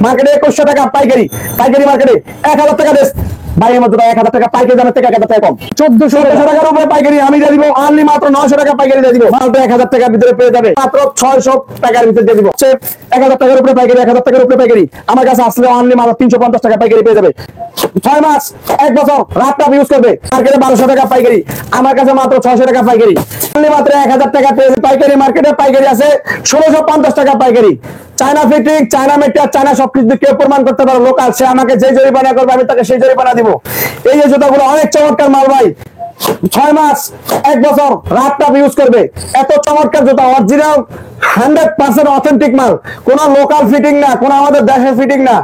মার্কেটে 2100 টাকা পাইকারি, পাইকারি মার্কেটে 1000 টাকা বেস্ট ভাই, এর মধ্যে 1000 টাকা পাইকারি দামের থেকে 1000 টাকা কম, 1400 টাকার উপরে পাইকারি আমি দিয়ে দিব অনলি মাত্র 900 টাকা পাইকারি দিয়ে দিব। মালটা 1000 টাকার ভিতরে পেয়ে যাবে মাত্র 600 টাকার ভিতরে দিয়ে দিব। 1000 টাকার উপরে পাইকারি, 1000 টাকার উপরে পাইকারি আমার কাছে আসলে অনলি মাত্র 350 টাকা পাইকারি পেয়ে যাবে। 6 মাস 1 বছর রাতটা ইউজ করবে মার্কেটে 1200 টাকা পাইকারি, আমার কাছে মাত্র 600 টাকা পাইকারি, অনলি মাত্র 1000 টাকা পেয়ে যাবে পাইকারি। মার্কেটে পাইকারি আছে 1650 টাকা পাইকারি। China fitting, China material, China সবকিছু কেউ প্রমাণ করতে পারে লোকাল, সে আমাকে যে জরিমানা করবে আমি তাকে সেই জরিমানা দিব। এই যে জুতাগুলো অনেক চমৎকার মাল ভাই, 6 মাস 1 বছর রাতটা ইউজ করবে, এত চমৎকার জুতা, অরিজিনাল 100% অথেন্টিক মাল, কোন লোকাল ফিটিং না, কোন আমাদের দেশের ফিটিং না,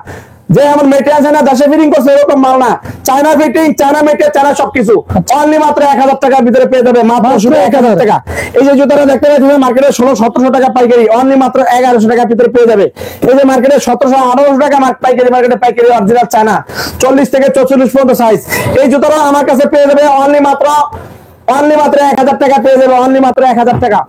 যে আমার মেটেরিয়াল আছে না দেশে ফিটিং করছে এরকম মাল না, China fitting, China material, China সবকিছু অনলি মাত্র 1000 টাকার ভিতরে পেয়ে যাবে, মাত্র শুধু 1000 টাকা। এই যে জুতাটা দেখতে পাচ্ছেন মার্কেটে 1600-1700 টাকা পাইকারি, অনলি মাত্র 1100 টাকার ভিতরে পেয়ে যাবে। এই যে মার্কেটে 1700-1800 টাকা পাইকারি, মার্কেটে পাইকারি অরিজিনাল চায়না 40 থেকে 44 পর্যন্ত সাইজ। এই জুতাটা আমার কাছে পেয়ে যাবে অনলি মাত্র 1000 টাকা পেয়ে যাবে, অনলি মাত্র 1000 টাকা।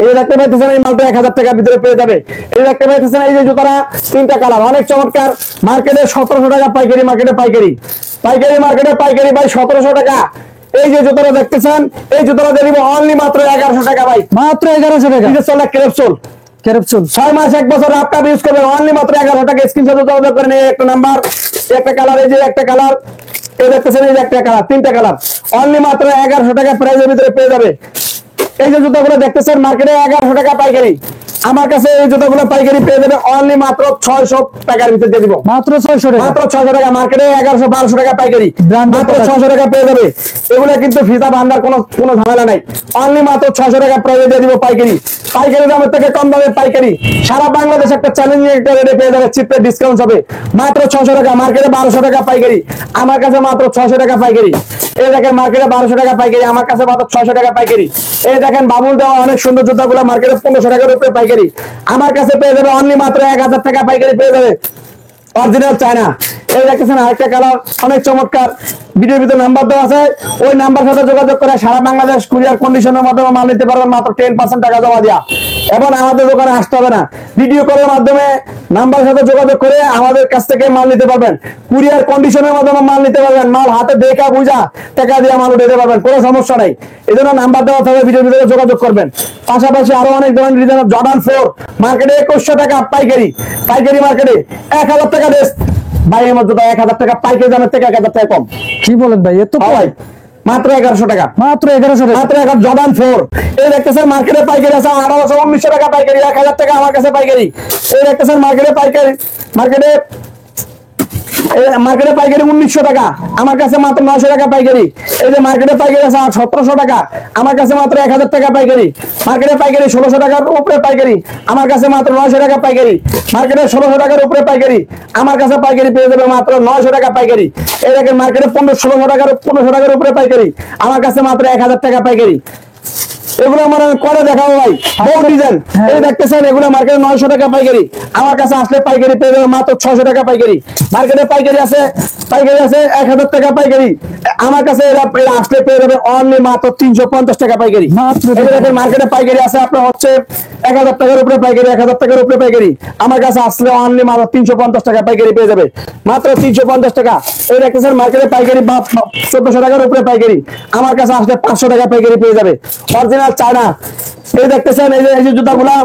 এই দেখতে পাইতেছেন এই মালটা 1000 টাকার ভিতরে পেয়ে যাবে। এই দেখতে পাইতেছেন এই যে জুতাটা 3টা কালার অনেক চমৎকার, মার্কেটে 1700 টাকা পাইকারি, মার্কেটে পাইকারি, পাইকারি মার্কেটে পাইকারি ভাই 1700 টাকা। এই যে জুতাটা দেখতেছেন এই জুতাটা দিয়ে দিব অনলি মাত্র 1100 টাকা ভাই, মাত্র 1100 টাকা। এটা চলে ক্যাপসুল, ক্যাপসুল 6 মাস 1 বছর আপটা ইউজ করবে অনলি মাত্র 1100 টাকা। স্ক্রিনশট যোগাযোগ করে নিয়ে একটা নাম্বার, একটা কালার, এই যে একটা কালার, এই দেখতেছেন এই যে একটা কালার, 3টা কালার অনলি মাত্র 1100 টাকা প্রাইসের ভিতরে পেয়ে যাবে। এই যে জুতাগুলো দেখতেছেন মার্কেটে 1100 টাকা পাইকারি, আমার কাছে এই জুতাগুলো পাইকারি পেয়ে যাবে অনলি মাত্র 600 টাকার ভিতরে দিয়ে দিব, মাত্র 600 টাকা, মাত্র 600 টাকা। মার্কেটে 1100-1200 টাকা পাইকারি, মাত্র 600 টাকা পেয়ে যাবে। এগুলো কিন্তু ফিতা বান্ধার কোনো ঝামেলা নাই, অনলি মাত্র 600 টাকা প্রাইসে দিয়ে দিব পাইকারি, পাইকারি দামের থেকে কম দামে পাইকারি। সারা বাংলাদেশ একটা চ্যালেঞ্জিং একটা রেটে পেয়ে যাবে, চিপে ডিসকাউন্ট হবে মাত্র 600 টাকা। মার্কেটে 1200 টাকা পাইকারি, আমার কাছে মাত্র 600 টাকা পাইকারি। এই দেখেন মার্কেটে 1200 টাকা পাইকারি, আমার কাছে মাত্র 600 টাকা পাইকারি। এই দেখেন বাবুল দেওয়া অনেক সুন্দর জুতাগুলো মার্কেটে 1500 টাকার উপরে পাইকারি, আমার কাছে পেয়ে যাবে অনলি মাত্র 1000 টাকা পাইকারি পেয়ে যাবে অরিজিনাল চায়না। এই দেখতেছেন আরেকটা কালার অনেক চমৎকার, ভিডিওর ভিতরে নাম্বার দেওয়া আছে, ওই নাম্বার সাথে যোগাযোগ করে সারা বাংলাদেশ কুরিয়ার কন্ডিশনের মাধ্যমে মাল নিতে পারবেন মাত্র 10% টাকা জমা দেওয়া, এবং আমাদের দোকানে আসতে হবে না, ভিডিও কলের মাধ্যমে নাম্বারের সাথে যোগাযোগ করে আমাদের কাছ থেকে মাল নিতে পারবেন, কুরিয়ার কন্ডিশনের মাধ্যমে মাল নিতে পারবেন, মাল হাতে দেখা বুঝা টাকা দিয়ে মাল উঠাতে পারবেন, কোনো সমস্যা নেই। এই জন্য নাম্বার দেওয়া থাকবে, ভিডিওর ভিতরে যোগাযোগ করবেন। পাশাপাশি আরো অনেক ধরনের ডিজাইন, জর্ডান 4 মার্কেটে 2100 টাকা পাইকারি, পাইকারি মার্কেটে 1000 টাকা বেস্ট ভাই, এর মধ্যে 1000 টাকা পাইকারি দামের থেকে 1000 টাকা কম। কি বলেন ভাই, এত ভাই মাত্র 1100 টাকা, মাত্র 1100 টাকা, মাত্র 1100 জর্ডান 4। এই দেখতেছেন মার্কেটে পাইকারি আছে 1800-1900 টাকা পাইকারি, 1000 টাকা আমার কাছে পাইকারি। এই দেখতেছেন মার্কেটে পাইকারি, মার্কেটে পাইকারি 1900 টাকা, আমার কাছে মাত্র 900 টাকা পাইকারি। এই যে মার্কেটে পাইকারি আছে 1700 টাকা, আমার কাছে মাত্র 1000 টাকা পাইকারি। মার্কেটে পাইকারি 1600 টাকার উপরে পাইকারি, আমার কাছে মাত্র 900 টাকা পাইকারি। মার্কেটে 1600 টাকার উপরে পাইকারি, আমার কাছে পাইকারি পেয়ে যাবে মাত্র 900 টাকা পাইকারি। এই দেখেন মার্কেটে 1500 টাকার উপরে পাইকারি, আমার কাছে মাত্র 1000 টাকা পাইকারি। এগুলো আমার করে দেখাবো ভাই, বহু ডিজাইন। এই দেখতেছেন এগুলো মার্কেটে 900 টাকা পাইকারি, আমার কাছে আসলে পাইকারি পেয়ে যাবে মাত্র 600 টাকা পাইকারি। মার্কেটে পাইকারি আছে 1000 টাকা পাইকারি, আমার কাছে আসলে পেয়ে যাবে অনলি মাত্র 350 টাকা পাইকারি। মার্কেটে পাইকারি আছে আপনার হচ্ছে 1000 টাকার উপরে পাইকারি, 1000 টাকার উপরে পাইকারি, আমার কাছে আসলে অনলি মাত্র 350 টাকা পাইকারি পেয়ে যাবে, মাত্র 350 টাকা। এই দেখতেছেন মার্কেটে পাইকারি 1400 টাকার উপরে পাইকারি, আমার কাছে আসলে 500 টাকা পাইকারি পেয়ে যাবে অরিজিনাল চায়না। এই দেখতেছেন এই যে জুতাগুলা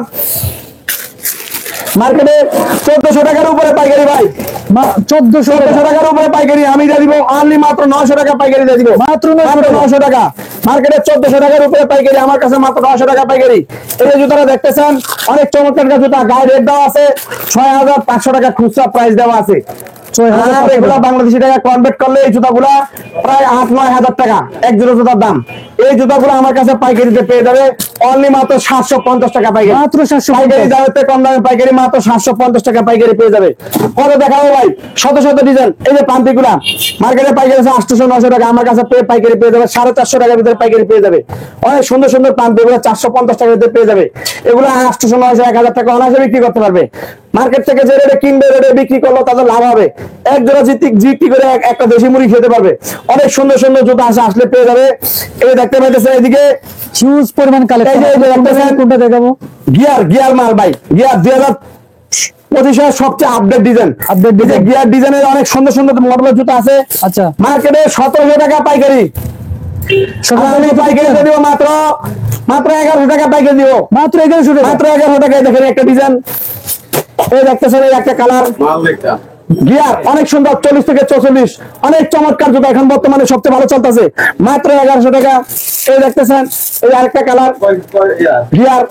মার্কেটে 1400 টাকার উপরে পাইকারি ভাই, 1400 টাকার উপরে পাইকারি, আমি দিয়ে দিব অনলি মাত্র 900 টাকা পাইকারি দিয়ে দিব, মাত্র 900 টাকা। মার্কেটে 1400 টাকার উপরে পাইকারি, আমার কাছে মাত্র 900 টাকা পাইকারি। এই যে জুতাটা দেখতেছেন অনেক চমৎকার জুতা, গায়ে রেট দেওয়া আছে 6500 টাকা খুচরা প্রাইস দেওয়া আছে। বাংলাদেশি টাকা কনভার্ট করলে এই জুতাগুলা প্রায় 8-9 হাজার টাকা এক জোড়া জুতার দাম। এই জুতাগুলো আমার কাছে পাইকারিতে পেয়ে যাবে অনলি মাত্র 750 টাকা পাইকারি, মাত্র 700 পাইকারি দামের থেকে কম দামে পাইকারি, মাত্র 750 টাকা পাইকারি পেয়ে যাবে। পরে দেখাবো ভাই শত শত ডিজাইন। এই যে পান্তিগুলা মার্কেটে পাইকারি আছে 800-900 টাকা, আমার কাছে পাইকারি পেয়ে যাবে 450 টাকার ভিতরে পাইকারি পেয়ে যাবে। অনেক সুন্দর সুন্দর পান্তি, এগুলো 450 টাকার ভিতরে পেয়ে যাবে। এগুলো 800-900-1000 টাকা অনায়াসে বিক্রি করতে পারবে। মার্কেট থেকে যে রেটে কিনবে রেটে বিক্রি করলে তাদের লাভ হবে। এক জোড়া জিটি করে একটা দেশি মুড়ি খেতে পারবে। অনেক সুন্দর সুন্দর জুতা আসলে পেয়ে যাবে। এই দেখতে পাইতেছেন এদিকে হিউজ পরিমাণ কালেকশন। কোনটা দেখাবো? গিয়ার মাল ভাই, গিয়ার 2500 সবচেয়ে আপডেট ডিজাইন। গিয়ার ডিজাইনের অনেক সুন্দর সুন্দর মডেলের জুতা আছে। আচ্ছা, মার্কেটে 1700 টাকা পাইকারি, আমি পাইকারি দিব মাত্র 1100 টাকা পাইকারি দিব, মাত্র 1100 টাকা। মাত্র 1100 টাকায়। দেখেন একটা ডিজাইন, এই দেখতেছেন, এই একটা কালার, গিয়ার অনেক সুন্দর, 40 থেকে 44, অনেক চমৎকার জুতা, এখন বর্তমানে সবচেয়ে ভালো চলতেছে, মাত্র 1100 টাকা। এই দেখতেছেন, এই আরেকটা কালার, গিয়ার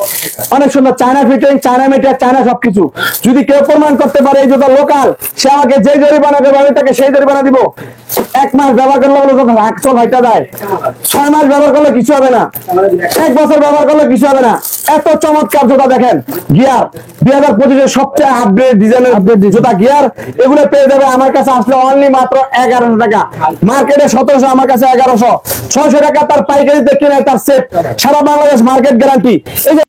অনেক সুন্দর, China fitting, China material, China সবকিছু। যদি কেউ প্রমাণ করতে পারে এই জুতা লোকাল, সে আমাকে যে জরিমানা দেবে আমি তাকে সেই জরিমানা দিব। 1 মাস ব্যবহার করলে বলে যখন একশো ভাইটা দেয়, 6 মাস ব্যবহার করলে কিছু হবে না, 1 বছর ব্যবহার করলে কিছু হবে না। এত চমৎকার জুতা দেখেন, গিয়ার 2025 সবচেয়ে আপডেট ডিজাইনের জুতা গিয়ার, এগুলো পেয়ে যাবে আমার কাছে আসলে অনলি মাত্র 1100 টাকা। মার্কেটে 1700, আমার কাছে 1100, 600 টাকা তার পাইকারিতে কিনে তার সেট, সারা বাংলাদেশ মার্কেট গ্যারান্টি। এই যে